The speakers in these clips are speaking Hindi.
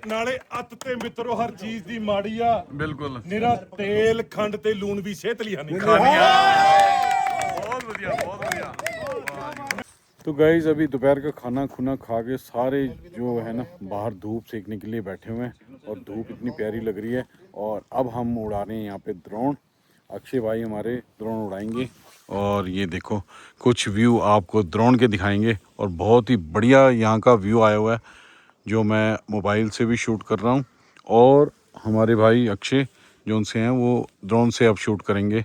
ਨਾਲੇ ਅੱਤ ਤੇ ਮਿੱਤਰੋ ਹਰ ਚੀਜ਼ ਦੀ ਮਾੜੀ ਆ ਬਿਲਕੁਲ ਨਿਰਾ ਤੇਲ ਖੰਡ ਤੇ ਲੂਣ ਵੀ ਸਿਹਤ ਲਈ ਹਾਨੀ बहुत बढ़िया बहुत बढ़िया। तो गाइज अभी दोपहर का खाना खुना खा के सारे जो है ना बाहर धूप सेकने के लिए बैठे हुए हैं और धूप इतनी प्यारी लग रही है। और अब हम उड़ा रहे हैं यहाँ पे ड्रोन। अक्षय भाई हमारे ड्रोन उड़ाएंगे और ये देखो कुछ व्यू आपको ड्रोन के दिखाएंगे। और बहुत ही बढ़िया यहाँ का व्यू आया हुआ है जो मैं मोबाइल से भी शूट कर रहा हूँ और हमारे भाई अक्षय जो उनसे हैं वो ड्रोन से अब शूट करेंगे।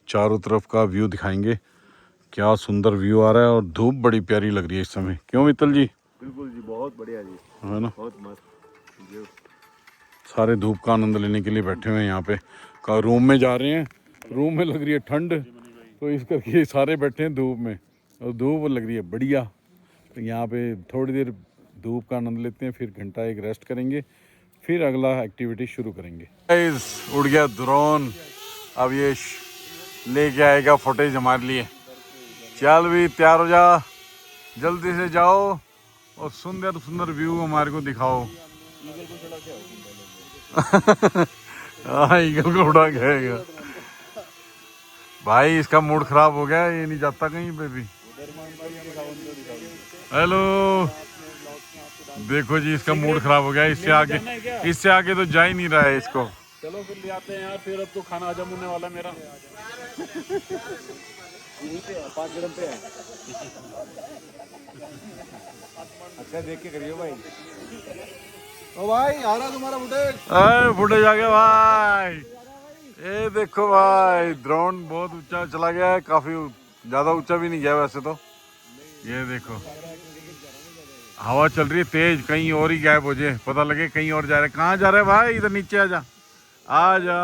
चारों तरफ का व्यू दिखाएंगे। क्या सुंदर व्यू आ रहा है और धूप बड़ी प्यारी लग रही है इस समय। क्यों मित्तल जी? बिल्कुल जी, बहुत बढ़िया जी, है ना, बहुत मस्त। सारे धूप का आनंद लेने के लिए बैठे हुए हैं यहाँ पे। का रूम में जा रहे हैं, रूम में लग रही है ठंड तो इस करके सारे बैठे हैं धूप में और धूप लग रही है बढ़िया। तो यहाँ पे थोड़ी देर धूप का आनंद लेते हैं, फिर घंटा एक रेस्ट करेंगे, फिर अगला एक्टिविटी शुरू करेंगे। उड़ गया ड्रोन, अब ये लेके आएगा फुटेज हमारे लिए। चल भी तैयार हो जा, जल्दी से जाओ और सुंदर सुंदर व्यू हमारे को दिखाओ। हाँ ईगल को उड़ा गएगा भाई, इसका मूड खराब हो गया, ये नहीं जाता कहीं पे भी। हेलो देखो जी, इसका मूड खराब हो गया, इससे आगे तो जा ही नहीं रहा है इसको। चलो फिर ले आते हैं यार, फिर अब तो खाना हजम होने वाला है मेरा। यहीं पे है, 5 कदम पे है। अच्छा देख के करियो भाई। ओ भाई आ रहा तुम्हारा फुटेज। फुटेज आ गया भाई, ये देखो भाई ड्रोन बहुत ऊंचा चला गया है, काफी ज्यादा ऊंचा भी नहीं गया वैसे तो। ये देखो हवा चल रही है तेज, कहीं और ही गायब हो जाए, पता लगे कहीं और जा रहा है। कहाँ जा रहा है भाई? इधर नीचे आ जा, आ जा।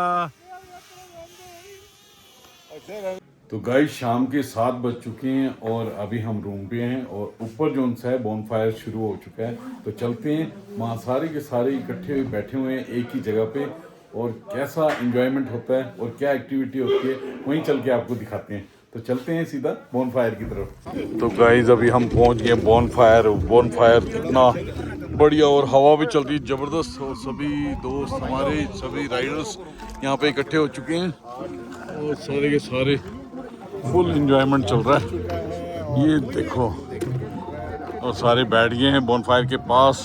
तो गाइस शाम के 7 बज चुके हैं और अभी हम रूम पे हैं और ऊपर जो सा है बॉनफायर शुरू हो चुका है। तो चलते हैं, वहाँ सारे के सारे इकट्ठे बैठे हुए हैं एक ही जगह पे और कैसा एंजॉयमेंट होता है और क्या एक्टिविटी होती है वहीं चल के आपको दिखाते हैं। तो चलते हैं सीधा बॉनफायर की तरफ। तो गाइस अभी हम पहुँच गए बॉनफायर कितना बढ़िया और हवा भी चल रही है ज़बरदस्त और सभी दोस्त हमारे सभी राइडर्स यहाँ पे इकट्ठे हो चुके हैं और सारे के सारे फुल एंजॉयमेंट चल रहा है। ये देखो और सारे बैठ गए हैं बॉनफायर के पास।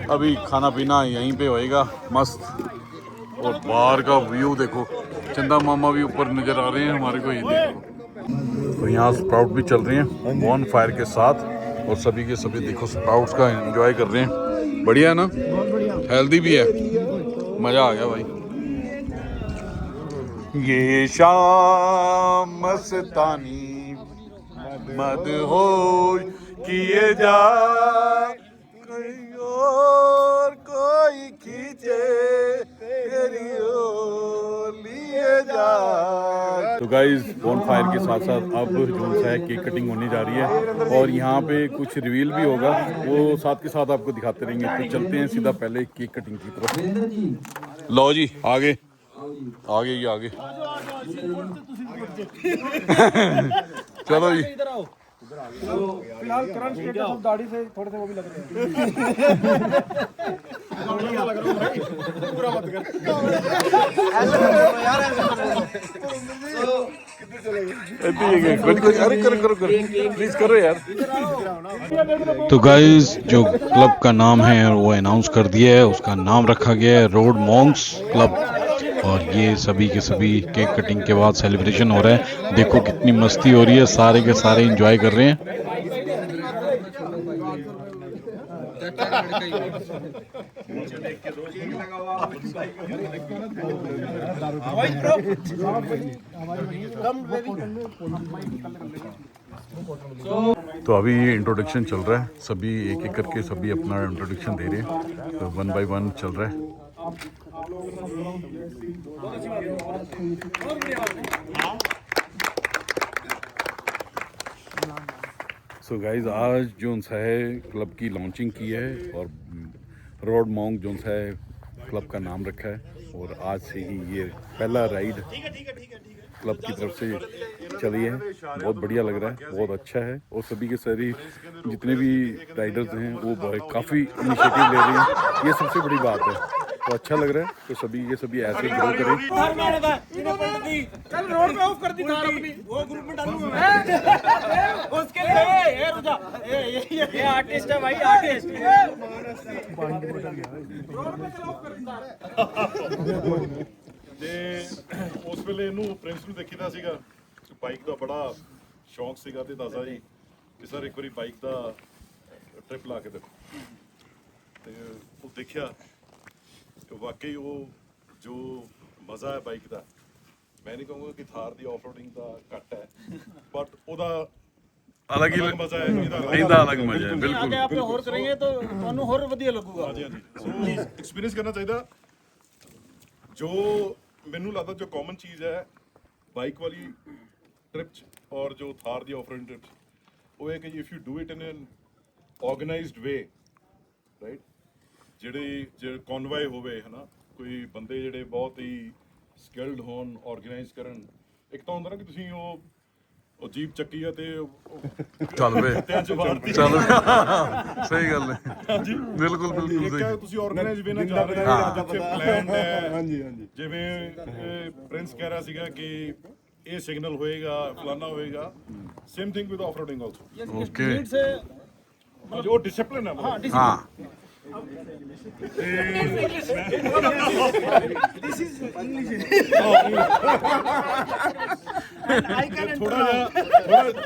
अभी खाना पीना यहीं पे होएगा मस्त। और बाहर का व्यू देखो, चंदा मामा भी ऊपर नज़र आ रहे हैं हमारे को, ये देखो। तो यहाँ स्प्राउट भी चल रहे हैं बॉनफायर के साथ और सभी के सभी देखो स्प्राउट्स का एंजॉय कर रहे हैं। बढ़िया है ना, हेल्दी भी है, मज़ा आ गया भाई। ये शाम मस्तानी मदहोश किए जा, कोई और कोई खींचे तेरी ओर लिए जा। तो गाइस बॉनफायर के साथ साथ अब जो सा है केक कटिंग होने जा रही है और यहाँ पे कुछ रिवील भी होगा, वो साथ के साथ आपको दिखाते रहेंगे। तो चलते हैं सीधा पहले केक कटिंग की तरफ। लो जी आगे आगे ही आगे चलो जी। फिलहाल करंट स्टेटस ऑफ दाढ़ी से थोड़े से वो भी लग रहे हैं। अरे करो प्लीज करो यार। तो गाइस जो क्लब का नाम है वो अनाउंस कर दिया है, उसका नाम रखा गया है रोड मॉन्क्स क्लब। और ये सभी के सभी केक कटिंग के बाद सेलिब्रेशन हो रहा है। देखो कितनी मस्ती हो रही है, सारे के सारे एंजॉय कर रहे हैं। तो अभी ये इंट्रोडक्शन चल रहा है, सभी एक एक करके सभी अपना इंट्रोडक्शन दे रहे हैं। तो 1 बाय 1 चल रहा है। सो गाइज आज जो सा है क्लब की लॉन्चिंग की है और रोड मॉन्क जो सा है क्लब का नाम रखा है और आज से ही ये पहला राइड क्लब की तरफ से चली है। बहुत बढ़िया लग रहा है, बहुत अच्छा है। और सभी के सारे जितने भी राइडर्स हैं वो काफ़ी इनिशिएटिव ले रहे हैं, ये सबसे बड़ी बात है। तो अच्छा लग रहा है, तो सभी के सभी ऐसे ग्रो करें। चल रोड पे ऑफ कर दी थार अपनी, वो ग्रुप में डालूंगा मैं। उसके लिए ये रुजा, ये आर्टिस्ट है भाई, आर्टिस्ट। रोड पे चल ऑफ कर दी थार। ਤੇ ਉਸ ਵੇਲੇ ਇਹਨੂੰ ਪ੍ਰਿੰਸ ਨੂੰ ਦੇਖੀਦਾ ਸੀਗਾ, ਬਾਈਕ ਦਾ ਬੜਾ ਸ਼ੌਂਕ ਸੀਗਾ ਤੇ ਦੱਸਦਾ ਜੀ ਕਿ ਸਰ ਇੱਕ ਵਾਰੀ ਬਾਈਕ ਦਾ ਟ੍ਰਿਪ ਲਾ ਕੇ ਦੇਖੋ। ਤੇ ਉਹ ਦੇਖਿਆ ਕਿ ਵਾਕਈ ਉਹ ਜੋ ਮਜ਼ਾ ਹੈ ਬਾਈਕ ਦਾ, ਮੈਂ ਨਹੀਂ ਕਹੂੰਗਾ ਕਿ ਥਾਰ ਦੀ ਆਫਰੋਡਿੰਗ ਦਾ ਘੱਟ ਹੈ, ਬਟ ਉਹਦਾ अलग ही ਮਜ਼ਾ ਹੈ ਇਹਦਾ ਇਹਦਾ ਅਲੱਗ ਮਜ਼ਾ ਹੈ ਬਿਲकुल। आगे आप और करेंगे तो ਤੁਹਾਨੂੰ ਹੋਰ ਵਧੀਆ ਲੱਗੂਗਾ। ਹਾਂਜੀ ਹਾਂਜੀ, ਸੋ ਐਕਸਪੀਰੀਅੰਸ ਕਰਨਾ ਚਾਹੀਦਾ। ਜੋ ਮੈਨੂੰ ਲੱਗਦਾ ਜੋ ਕਾਮਨ ਚੀਜ਼ ਹੈ ਬਾਈਕ ਵਾਲੀ ਟ੍ਰਿਪ 'ਚ ਔਰ ਜੋ ਥਾਰ ਦੀ ਆਫਰੋਡਿੰਗ ਟ੍ਰਿਪ 'ਚ, ਉਹ ਹੈ ਕਿ if you do it in N organised way, right, ਜਿਹੜੇ ਕਨਵਾਏ ਹੋਵੇ ਹਨਾ, ਕੋਈ ਬੰਦੇ ਜਿਹੜੇ ਬਹੁਤ ਹੀ ਸਕਿਲਡ ਹੋਣ ਆਰਗੇਨਾਈਜ਼ ਕਰਨ। ਇੱਕ ਤਾਂ ਹੁੰਦਾ ਨਾ ਕਿ ਤੁਸੀਂ ਉਹ ਜੀਪ ਚੱਕੀ ਆ ਤੇ ਚੱਲ ਵੇ ਤਿੰਨ ਚ ਵਾਰਤੀ ਚੱਲ ਸਹੀ ਗੱਲ ਹੈ ਹਾਂਜੀ ਬਿਲਕੁਲ ਬਿਲਕੁਲ ਇੱਕ ਸਹੀ। ਹੈ ਤੁਸੀਂ ਆਰਗੇਨਾਈਜ਼ ਵੇ ਨਾਲ ਜਾ ਰਹੇ ਹੋ, ਜਿੱਥੇ ਪਲਾਨ ਹੈ। ਹਾਂਜੀ ਹਾਂਜੀ, ਜਿਵੇਂ ਪ੍ਰਿੰਸ ਕਹਿ ਰਿਹਾ ਸੀਗਾ ਕਿ ਇਹ ਸਿਗਨਲ ਹੋਏਗਾ, ਫਲਾਨਾ ਹੋਏਗਾ, same thing with off-roading also. Okay ਜੋ ਡਿਸਪਲਿਨ ਹੈ ਹਾਂ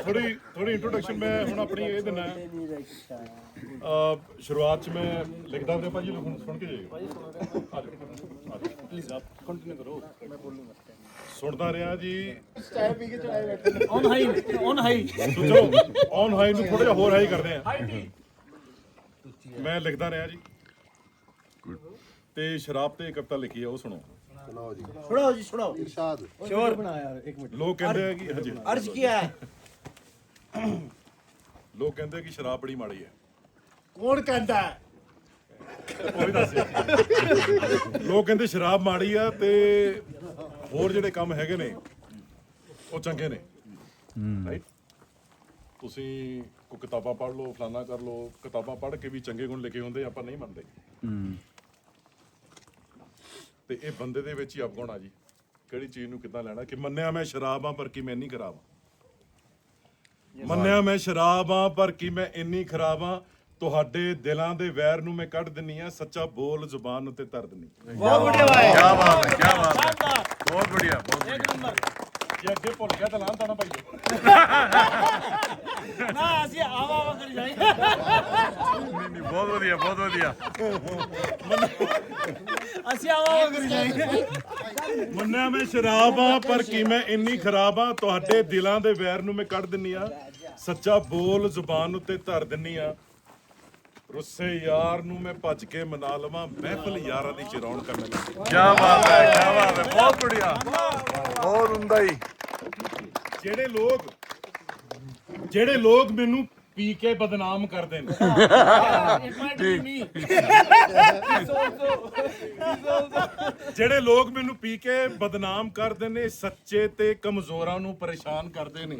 ਥੋੜੀ ਇੰਟਰੋਡਕਸ਼ਨ ਮੈਂ ਹੁਣ ਆਪਣੀ ਇਹ ਦਿਨਾ। ਸ਼ੁਰੂਆਤ ਚ ਮੈਂ ਲਿਖਦਾ ਹੁੰਦਾ ਭਾਜੀ, ਲੋਕ ਸੁਣ ਕੇ ਜਾਈਓ। ਪਲੀਜ਼ ਆਪ ਕੰਟੀਨਿਊ ਕਰੋ, ਮੈਂ ਬੋਲੂੰਗਾ। ਸੁਣਦਾ ਰਿਹਾ ਜੀ ऑन हाई ਚਲੋ ਔਨ ਹਾਈ ਨੂੰ ਥੋੜਾ ਜਿਹਾ ਹੋਰ ਹਾਈ ਕਰਦੇ ਆ। ਮੈਂ ਲਿਖਦਾ ਰਿਹਾ ਜੀ ਤੇ ਸ਼ਰਾਬ ਤੇ ਕਵਿਤਾ ਲਿਖੀ ਆ, ਉਹ ਸੁਣੋ। सुनाओ जी, सुनाओ इरशाद। शोर बना यार, एक मिनट। ਲੋਕ ਕਹਿੰਦੇ ਆ ਕਿ ਹਾਂਜੀ, अर्ज किया है, ਲੋਕ ਕਹਿੰਦੇ ਕਿ ਸ਼ਰਾਬ ਬੜੀ ਮਾੜੀ ਹੈ। कौन कहता है? ਉਹ ਵੀ ਦੱਸਿਆ। ਲੋਕ ਕਹਿੰਦੇ ਸ਼ਰਾਬ ਮਾੜੀ ਆ ਤੇ ਹੋਰ ਜਿਹੜੇ ਕੰਮ ਹੈਗੇ ਨੇ ਉਹ ਚੰਗੇ ਨੇ, ਰਾਈਟ। ਤੁਸੀਂ ਕੋਈ ਕਿਤਾਬਾਂ ਪੜ੍ਹ ਲਓ, ਫਲਾਨਾ ਕਰ ਲਓ, ਕਿਤਾਬਾਂ ਪੜ੍ਹ ਕੇ ਵੀ ਚੰਗੇ ਗੁਣ ਲਿਖੇ ਹੁੰਦੇ, ਆਪਾਂ ਨਹੀਂ ਮੰਨਦੇ। ਤੇ ਇਹ ਬੰਦੇ ਦੇ ਵਿੱਚ ਹੀ ਅਵਗੁਣ ਆ ਜੀ, ਕਿਹੜੀ ਚੀਜ਼ ਨੂੰ ਕਿੱਦਾਂ ਲੈਣਾ। ਕਿ ਮੰਨਿਆ ਮੈਂ ਸ਼ਰਾਬ ਆ ਪਰ ਕੀ ਮੈਂ ਇੰਨੀ ਖਰਾਬ ਆ, ਮੰਨਿਆ ਮੈਂ ਸ਼ਰਾਬ ਆ ਪਰ ਕੀ ਮੈਂ ਇੰਨੀ ਖਰਾਬ ਆ, ਤੁਹਾਡੇ ਦਿਲਾਂ ਦੇ ਵੈਰ ਨੂੰ ਮੈਂ ਕੱਢ ਦਿੰਨੀ ਆ, ਸੱਚਾ ਬੋਲ ਜ਼ੁਬਾਨ ਉੱਤੇ ਧਰ ਦਿੰਨੀ। बहुत बढ़िया भाई, क्या बात है क्या बात है शानदार, बहुत बढ़िया बहुत एक नंबर। ਜੇ ਅੱਗੇ ਭੁੱਲ ਗਿਆ ਤਾਂ ਲਾਂਤਾ ਨਾ ਭਾਈ। ना ਅਸੀਂ ਆਵਾ ਕਰ ਜਾਏਂਗੇ। नहीं बहुत बढ़िया बहुत बढ़िया। ਅਸੀਂ ਆਵਾ ਕਰ ਜਾਏਂਗੇ। ਮੰਨਿਆ ਮੈਂ ਸ਼ਰਾਬ ਆ ਪਰ ਕੀ ਮੈਂ ਇੰਨੀ ਖਰਾਬ ਆ, ਤੁਹਾਡੇ ਦਿਲਾਂ ਦੇ ਵੈਰ ਨੂੰ ਮੈਂ ਕੱਢ ਦਿੰਨੀ ਆ, ਸੱਚਾ ਬੋਲ ਜ਼ੁਬਾਨ ਉੱਤੇ ਧਰ ਦਿੰਨੀ ਆ, ਰੁੱਸੇ ਯਾਰ ਨੂੰ ਮੈਂ ਭੱਜ ਕੇ ਮਨਾ ਲਵਾਂ, ਮਹਿਫਲ ਯਾਰਾਂ ਦੀ ਚਿਰਾਉਣ ਕਰਨ ਲੱਗੀ। क्या बात है बहुत बढ़िया बहुत उमदा ही। ਜਿਹੜੇ ਲੋਕ ਮੈਨੂੰ ਪੀ ਕੇ ਬਦਨਾਮ ਕਰਦੇ ਨੇ, ਜਿਹੜੇ ਲੋਕ ਮੈਨੂੰ ਪੀ ਕੇ ਬਦਨਾਮ ਕਰਦੇ ਨੇ, ਸੱਚੇ ਤੇ ਕਮਜ਼ੋਰਾਂ ਨੂੰ ਪਰੇਸ਼ਾਨ ਕਰਦੇ ਨੇ।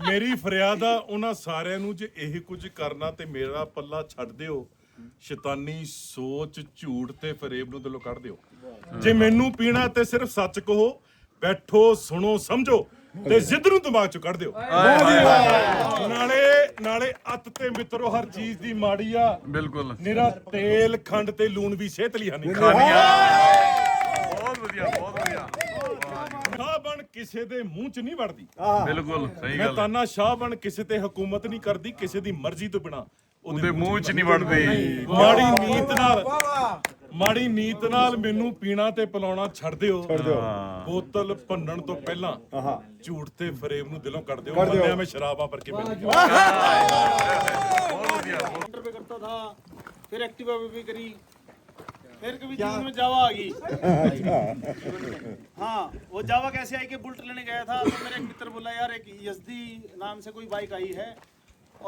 ਮੇਰੀ ਫਰਿਆਦ ਆ ਉਹਨਾਂ ਸਾਰਿਆਂ ਨੂੰ, ਜੇ ਇਹ ਕੁਝ ਕਰਨਾ ਤੇ ਮੇਰਾ ਪੱਲਾ ਛੱਡ ਦਿਓ, ਸ਼ੈਤਾਨੀ ਸੋਚ ਝੂਠ ਤੇ ਫਰੇਬ ਨੂੰ ਦਿਲੋਂ ਕੱਢ ਦਿਓ। ਜੇ ਮੈਨੂੰ ਪੀਣਾ ਤੇ ਸਿਰਫ ਸੱਚ ਕਹੋ, ਬੈਠੋ ਸੁਣੋ ਸਮਝੋ ਤੇ ਜ਼ਿੱਦ ਨੂੰ ਦਿਮਾਗ ਚੋਂ ਕੱਢ ਦਿਓ। ਨਾਲੇ ਅੱਤ ਤੇ ਮਿੱਤਰੋ ਹਰ ਚੀਜ਼ ਦੀ ਮਾੜੀ ਆ, बिल्कुल ਨਿਰਾ ਤੇਲ ਖੰਡ ਤੇ ਲੂਣ ਵੀ ਸਿਹਤ ਲਈ ਹਾਨੀ। बहुत बढ़िया बहुत बढ़िया ਸ਼ਾਹ ਬਣ ਕਿਸੇ ਦੇ ਮੂੰਹ 'ਚ ਨਹੀਂ ਵੜਦੀ, बिल्कुल सही ਮੈਂ गल है। ਤਾਨਾ ਸ਼ਾਹ ਬਣ ਕਿਸੇ ਤੇ ਹਕੂਮਤ ਨਹੀਂ ਕਰਦੀ, ਕਿਸੇ ਦੀ ਮਰਜ਼ੀ ਤੋਂ ਬਿਨਾ ਉਹਦੇ ਮੂੰਹ 'ਚ ਨਹੀਂ ਵੜਦੀ। ਮਾੜੀ ਨੀਤ ਨਾਲ ਮੈਨੂੰ ਪੀਣਾ ਤੇ ਪਿਲਾਉਣਾ ਛੱਡ ਦਿਓ। ਬੋਤਲ ਭੰਨਣ ਤੋਂ ਪਹਿਲਾਂ ਝੂਠ ਤੇ ਫਰੇਬ ਨੂੰ ਦਿਲੋਂ ਕੱਢ ਦਿਓ। ਮੰਨਿਆ ਮੈਂ ਸ਼ਰਾਬਾਂ ਪਰ ਕੇ बहुत बढ़िया पे करता था, फिर एक्टिवा पे भी करी, फिर कभी जीवन में जावा आ गई। हाँ, वो जावा कैसे आई कि बुलेट लेने गया था तो मेरे एक मित्र बोला यार एक यजदी नाम से कोई बाइक आई है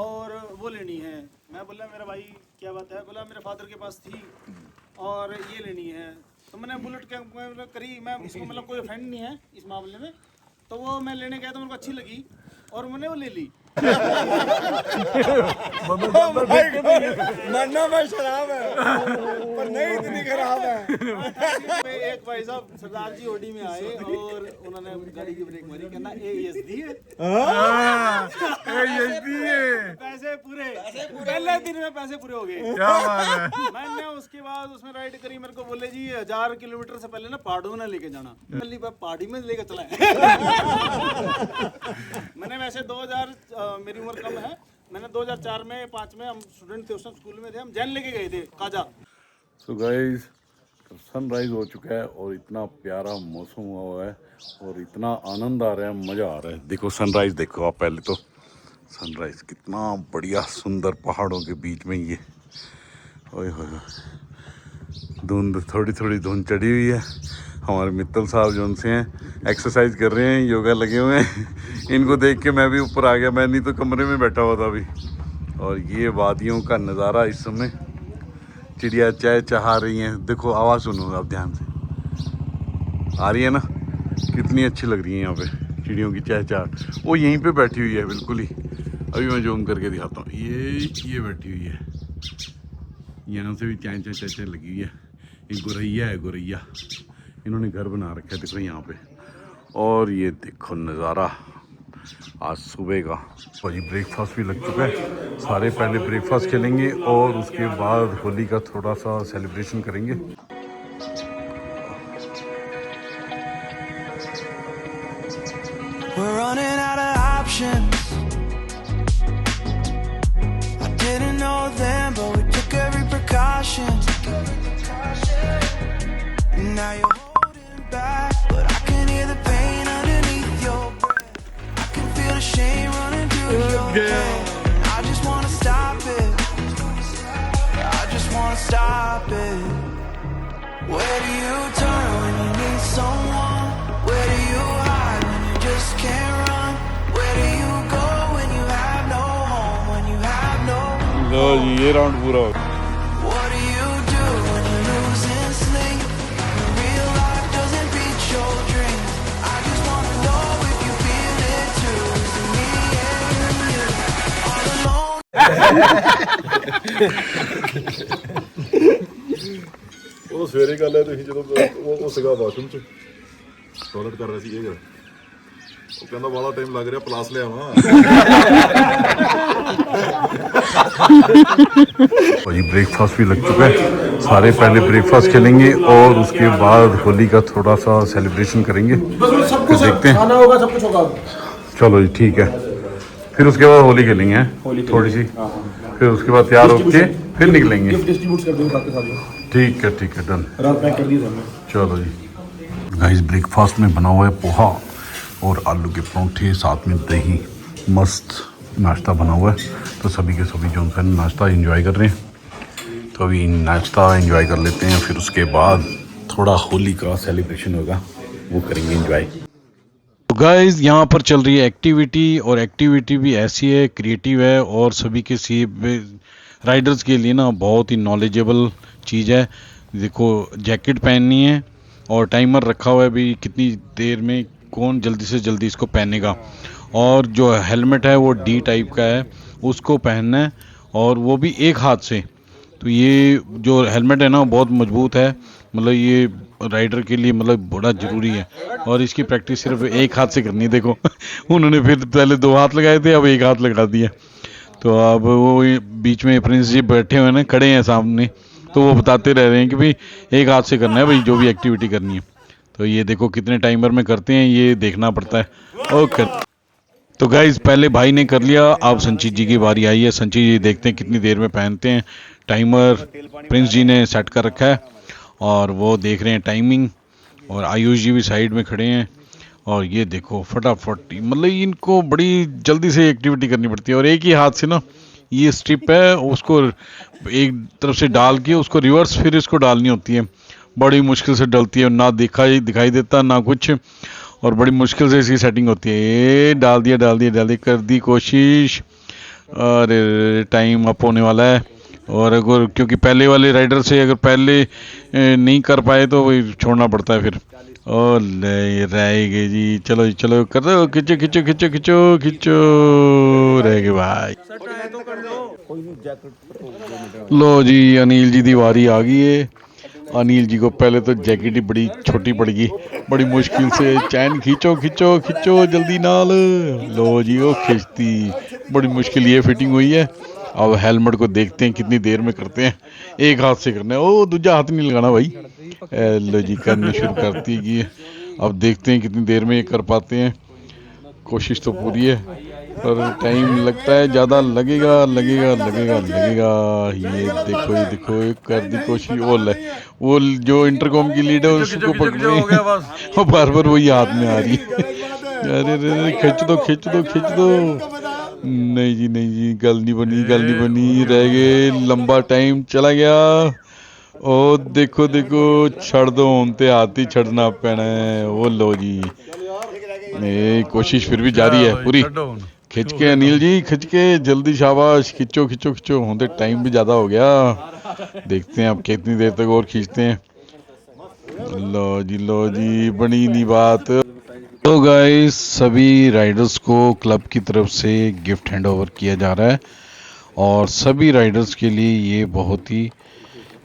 और वो लेनी है। मैं बोला मेरा भाई क्या बात है, बोला मेरे फादर के पास थी और ये लेनी है। तो मैंने बुलेट क्या करी, मैं उसको मतलब कोई फ्रेंड नहीं है इस मामले में, तो वो मैं लेने गया तो मेरे को अच्छी लगी और मैंने वो ले ली। मरना में शराब है पर नहीं इतनी खराब है। एक भाई साहब सरदार जी ओडी में आए और उन्होंने गाड़ी की ब्रेक मारी, कहना ASD है। पैसे पूरे पहले दिन में पैसे पूरे हो गए। क्या बात है। मैंने उसके बाद उसमें राइड करी, मेरे को बोले जी 1000 किलोमीटर से पहले ना पहाड़ों में लेके जाना। पहली बार पहाड़ी में लेके चला है। मैंने वैसे 2000 मेरी उम्र कम है, मैंने 2004 में 5 में हम स्टूडेंट थे, उस टाइम स्कूल में थे, हम जैन लेके गए थे काजा। सो गाइस सनराइज हो चुका है और इतना प्यारा मौसम हुआ है और इतना आनंद आ रहा है, मज़ा आ रहा है। देखो सनराइज देखो आप, पहले तो सनराइज कितना बढ़िया सुंदर पहाड़ों के बीच में ये। ओए होए धुंध, थोड़ी थोड़ी धुंध चढ़ी हुई है। हमारे मित्तल साहब जो उनसे हैं एक्सरसाइज कर रहे हैं, योगा लगे हुए हैं। इनको देख के मैं भी ऊपर आ गया, मैं नहीं तो कमरे में बैठा हुआ था अभी। और ये वादियों का नज़ारा इस समय, चिड़िया चहचहा रही हैं। देखो आवाज़ सुनो आप ध्यान से, आ रही है ना, कितनी अच्छी लग रही है यहाँ पे चिड़ियों की चहचहाहट। वो यहीं पे बैठी हुई है बिल्कुल ही, अभी मैं जूम करके दिखाता हूँ। ये बैठी हुई है, यहाँ से भी चह लगी हुई है। ये गोरैया है, गोरैया, इन्होंने घर बना रखा है देखो यहाँ पे। और ये देखो नज़ारा आज सुबह का। और ये ब्रेकफास्ट भी लग चुका है। सारे पहले ब्रेकफास्ट खेलेंगे और उसके बाद होली का थोड़ा सा सेलिब्रेशन करेंगे। We're running out of options. I didn't know them, but we took every precaution. Now you're holding back, but I can hear the pain underneath your breath. I can feel the shame running through your head. I just wanna stop it. I just wanna stop it. Where do you turn when you need someone? Where do you hide when you just can't run? Where do you go when you have no home? When you have no लो जी ये राउंड पूरा हो। What do you do when you're losing sleep? When real life doesn't beat your dreams. I just wanna know if you feel it too. Is it me and you all alone? ਉਹ ਸਵੇਰੇ ਗੱਲ ਹੈ, ਤੁਸੀਂ ਜਦੋਂ ਉਹ ਸੀਗਾ ਵਾਸ਼ਰੂਮ 'ਚ ਟਾਇਲਟ ਕਰ ਰਿਹਾ ਸੀ, ਇਹ ਉਹ ਕਹਿੰਦਾ ਵਾਲਾ ਟਾਈਮ ਲੱਗ ਰਿਹਾ, ਪਲਾਸ ਲਿਆਵਾਂ। और ये ब्रेकफास्ट भी लग चुका है। सारे पहले ब्रेकफास्ट खेलेंगे और उसके बाद होली का थोड़ा सा सेलिब्रेशन करेंगे। फिर देखते हैं, खाना होगा, सब कुछ होगा। चलो जी ठीक है। फिर उसके बाद होली खेलेंगे हैं थोड़ी सी, फिर उसके बाद तैयार होके फिर निकलेंगे। डिस्ट्रीब्यूट कर दूंगा आपके साथ। ठीक है डन। रात पैक कर दिए हमने। चलो जी गाइस, ब्रेकफास्ट में बना हुआ है पोहा और आलू के परोंठे, साथ में दही, मस्त नाश्ता बना हुआ है। तो सभी के सभी जो है नाश्ता एंजॉय कर रहे हैं। तो अभी नाश्ता एंजॉय कर लेते हैं, फिर उसके बाद थोड़ा होली का सेलिब्रेशन होगा, वो करेंगे एंजॉय। तो गाइस यहाँ पर चल रही है एक्टिविटी, और एक्टिविटी भी ऐसी है, क्रिएटिव है और सभी के राइडर्स के लिए ना बहुत ही नॉलेजेबल चीज़ है। देखो जैकेट पहननी है और टाइमर रखा हुआ है भी कितनी देर में कौन जल्दी से जल्दी इसको पहनेगा। और जो हेलमेट है वो D टाइप का है, उसको पहनना है और वो भी एक हाथ से। तो ये जो हेलमेट है ना बहुत मजबूत है, मतलब ये राइडर के लिए मतलब बड़ा ज़रूरी है। और इसकी प्रैक्टिस सिर्फ एक हाथ से करनी है। देखो उन्होंने फिर पहले 2 हाथ लगाए थे, अब एक हाथ लगा दिया। तो अब वो बीच में प्रिंस जी बैठे हुए हैं, खड़े हैं सामने, तो वो बताते रह रहे हैं कि भाई एक हाथ से करना है भाई जो भी एक्टिविटी करनी है। तो ये देखो कितने टाइमर में करते हैं, ये देखना पड़ता है। ओके तो गाइज पहले भाई ने कर लिया, अब संचित जी की बारी आई है। संचित जी देखते हैं कितनी देर में पहनते हैं। टाइमर प्रिंस जी ने सेट कर रखा है और वो देख रहे हैं टाइमिंग, और आयुष जी भी साइड में खड़े हैं। और ये देखो फटाफट, मतलब इनको बड़ी जल्दी से एक्टिविटी करनी पड़ती है। और एक ही हाथ से ना ये स्ट्रिप है, उसको एक तरफ से डाल के उसको रिवर्स फिर इसको डालनी होती है। बड़ी मुश्किल से डलती है, ना दिखाई देता ना कुछ, और बड़ी मुश्किल से इसकी सेटिंग होती है। ये डाल दिया कर दी कोशिश, और टाइम अप होने वाला है। और अगर क्योंकि पहले वाले राइडर से अगर पहले नहीं कर पाए तो वही छोड़ना पड़ता है फिर। और ले रह गए जी, चलो जी चलो, कर दो, खिंचो खिंचो खिंचो खिंचो खिंचो, रह गए भाई। लो जी अनिल जी की वारी आ गई है। अनिल जी को पहले तो जैकेट ही बड़ी छोटी पड़ गई, बड़ी मुश्किल से चैन खींचो खींचो खींचो जल्दी नाल। लो जी वो खींचती, बड़ी मुश्किल ये फिटिंग हुई है। अब हेलमेट को देखते हैं कितनी देर में करते हैं, एक हाथ से करना है, ओ दूजा हाथ नहीं लगाना भाई। लो जी करने शुरू करती है, अब देखते हैं कितनी देर में ये कर पाते हैं। कोशिश तो पूरी है पर टाइम लगता है, ज़्यादा लगेगा लगेगा लगेगा लगेगा। ये देखो कर दी कोशिश। वो जो इंटरकॉम की लीड है उसको पकड़ रहे हैं, वो बार बार वही हाथ में आ रही है। अरे खींच दो खींच दो खींच दो। नहीं जी गल नहीं बनी, रह गए, लंबा टाइम चला गया। ओ देखो छड़ दो, होते हाथ ही छड़ना पैना है। वो लो जी, कोशिश फिर भी जारी है पूरी। खिंच के अनिल जी, खिंच के जल्दी, शाबाश, खिंचो खिंचो खिंचो। होते टाइम भी ज़्यादा हो गया, देखते हैं अब कितनी देर तक और खींचते हैं। लो जी बनी नहीं बात। तो गाइस सभी राइडर्स को क्लब की तरफ से गिफ्ट हैंड ओवर किया जा रहा है और सभी राइडर्स के लिए ये बहुत ही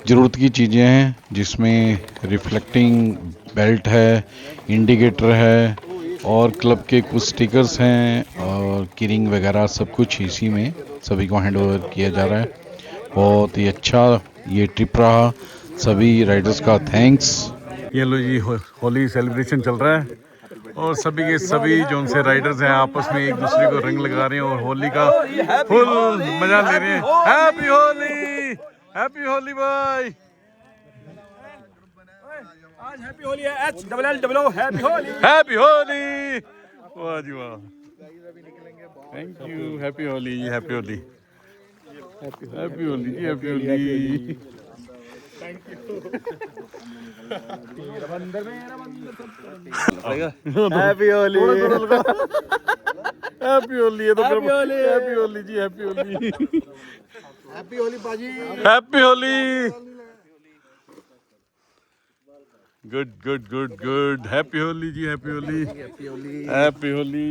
ज़रूरत की चीज़ें हैं, जिसमें रिफ्लेक्टिंग बेल्ट है, इंडिकेटर है और क्लब के कुछ स्टिकर्स हैं और कीरिंग वगैरह सब कुछ इसी में सभी को हैंड ओवर किया जा रहा है। बहुत ही अच्छा ये ट्रिप रहा, सभी राइडर्स का थैंक्स। ये लो जी होली सेलिब्रेशन चल रहा है और सभी के सभी जो उनसे राइडर्स हैं आपस में एक दूसरे को रंग लगा रहे हैं और होली का फुल मजा ले रहे हैं। हैप्पी होली भाई, आज हैप्पी होली है, HLLO हैप्पी होली। वाह जी वाह, थैंक यू। हैप्पी होली जी, हैप्पी होली जी, happy Holi. Happy Holi, happy Holi है तो हैप्पी होली जी, हैप्पी होली, हैप्पी होली बाजी, happy Holi. Good, happy Holi जी, happy Holi, happy Holi,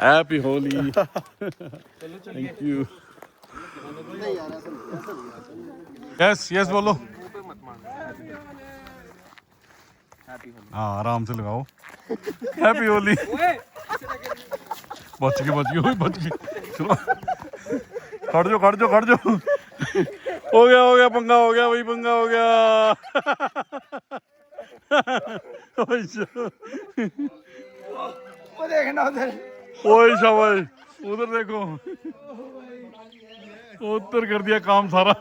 happy Holi, thank you. Yes बोलो। हाँ आराम से लगाओ, हैप्पी होली। बच गए चलो, खड़ जाओ। हो गया पंगा हो गया, वही पंगा हो गया। ओए शाबाश, उधर देखो, उधर कर दिया काम सारा।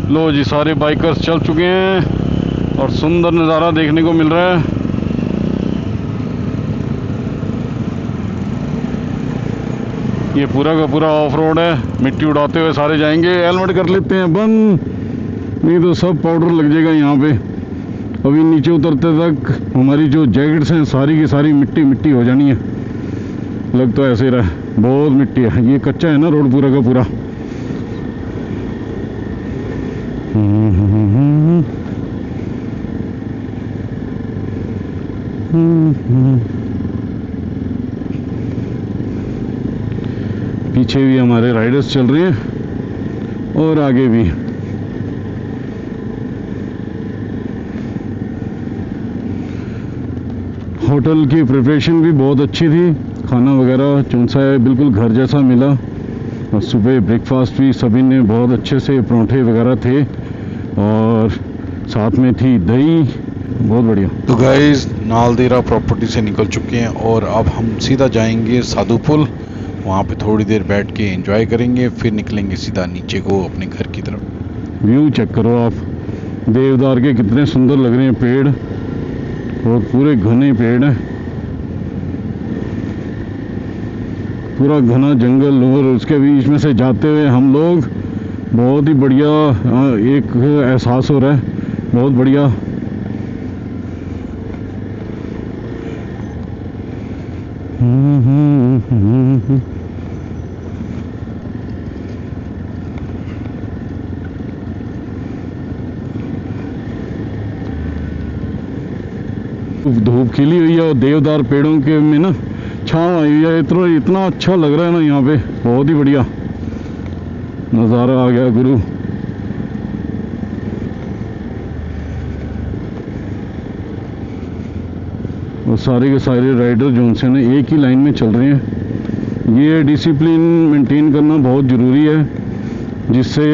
लो जी सारे बाइकर्स चल चुके हैं और सुंदर नज़ारा देखने को मिल रहा है। ये पूरा का पूरा ऑफ रोड है, मिट्टी उड़ाते हुए सारे जाएंगे। हेलमेट कर लेते हैं बंद, नहीं तो सब पाउडर लग जाएगा यहाँ पे। अभी नीचे उतरते तक हमारी जो जैकेट्स हैं सारी की सारी मिट्टी हो जानी है। लग तो ऐसे रहा है, बहुत मिट्टी है। ये कच्चा है ना रोड पूरा का पूरा। पीछे भी हमारे राइडर्स चल रहे हैं और आगे भी। होटल की प्रिपरेशन भी बहुत अच्छी थी, खाना वगैरह चौंसा है बिल्कुल घर जैसा मिला और सुबह ब्रेकफास्ट भी सभी ने बहुत अच्छे से, पराठे वगैरह थे और साथ में थी दही, बहुत बढ़िया। तो गाइस नालदेहरा प्रॉपर्टी से निकल चुके हैं और अब हम सीधा जाएंगे साधु पुल। वहाँ पे थोड़ी देर बैठ के एंजॉय करेंगे, फिर निकलेंगे सीधा नीचे को अपने घर की तरफ। व्यू चेक करो आप, देवदार के कितने सुंदर लग रहे हैं पेड़ और पूरे घने पेड़ हैं, पूरा घना जंगल और उसके बीच में से जाते हुए हम लोग बहुत ही बढ़िया एक एहसास हो रहा है, बहुत बढ़िया। धूप खिली हुई है और देवदार पेड़ों के में ना छाँव आई हुई है, इतना अच्छा लग रहा है ना यहाँ पे, बहुत ही बढ़िया नज़ारा आ गया गुरु। और सारे के सारे राइडर जो से ना एक ही लाइन में चल रहे हैं। ये डिसिप्लिन मेंटेन करना बहुत ज़रूरी है, जिससे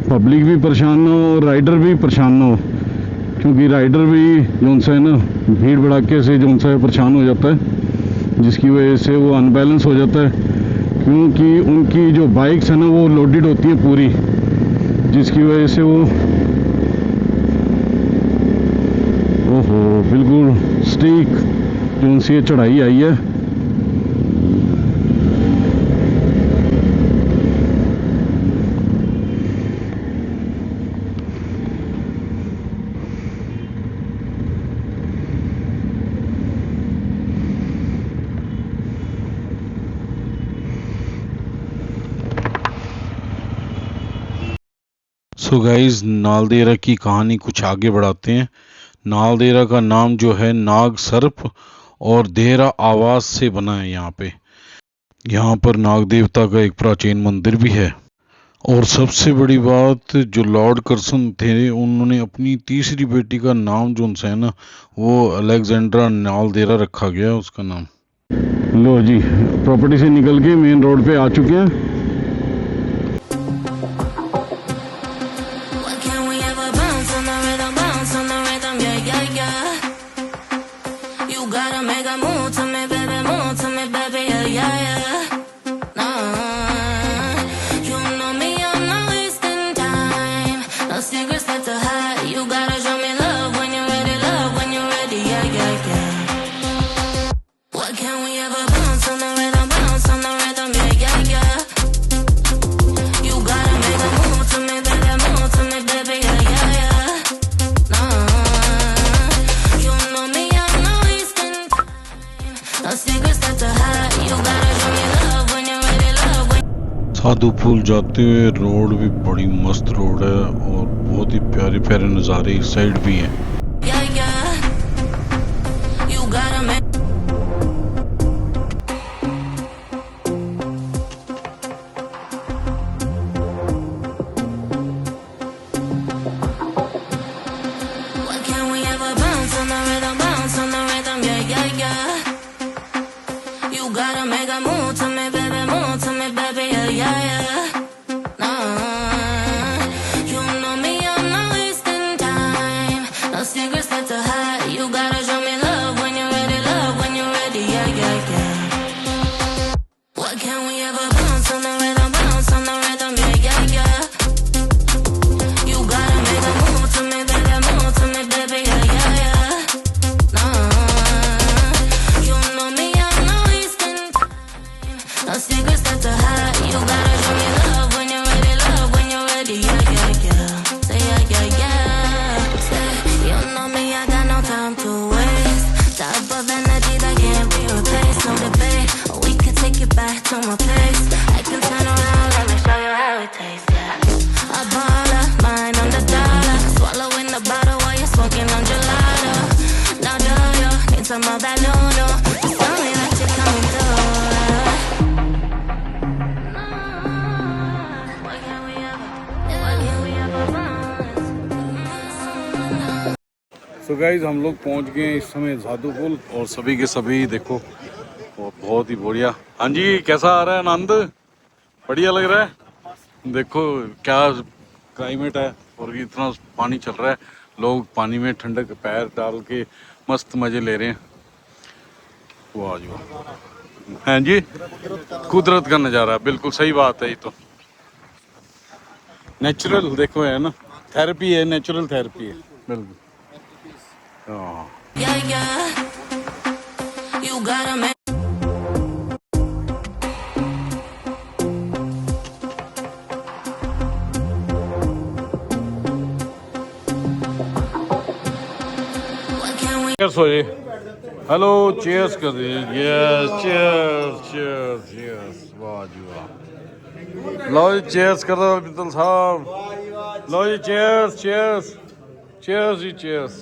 पब्लिक भी परेशान ना हो और राइडर भी परेशान ना हो, क्योंकि राइडर भी जो सा है ना भीड़ भड़ाके से जो सा है परेशान हो जाता है, जिसकी वजह से वो अनबैलेंस हो जाता है, क्योंकि उनकी जो बाइक्स है ना वो लोडेड होती है पूरी, जिसकी वजह से वो ओहो बिल्कुल स्टीक जो सी ये चढ़ाई आई है। सो गाइस, नालदेहरा की कहानी कुछ आगे बढ़ाते हैं। नालदेहरा का नाम जो है नाग सर्प और देहरा आवाज से बना है। यहाँ पर नाग देवता का एक प्राचीन मंदिर भी है। और सबसे बड़ी बात, जो लॉर्ड कर्सन थे उन्होंने अपनी तीसरी बेटी का नाम जो है ना वो अलेक्जेंड्रा नालदेहरा रखा गया उसका नाम। लो जी, प्रॉपर्टी से निकल के मेन रोड पे आ चुके हैं। साधु पुल जाते हुए रोड भी बड़ी मस्त रोड है और बहुत ही प्यारे प्यारे नज़ारे इस साइड भी हैं। तो गाइज हम लोग पहुंच गए हैं इस समय साधु पुल और सभी के सभी देखो बहुत ही बढ़िया। हाँ जी, कैसा आ रहा है आनंद? बढ़िया लग रहा है। देखो क्या क्लाइमेट है और इतना पानी चल रहा है, लोग पानी में ठंडक पैर डाल के मस्त मजे ले रहे हैं। वाह जी वाह। हाँ जी, कुदरत का नज़ारा, बिल्कुल सही बात है। ये तो नेचुरल देखो है ना, थेरेपी है, नेचुरल थेरेपी है बिल्कुल। चीयर्स हो जी हेलो चीयर्स कर दीजिए यस चीयर्स चीयर्स चीयर्स वाह जी वाह लो जी चीयर्स कर दो मित्तल साहब लो जी चीयर्स चीयर्स चीयर्स जी चीयर्स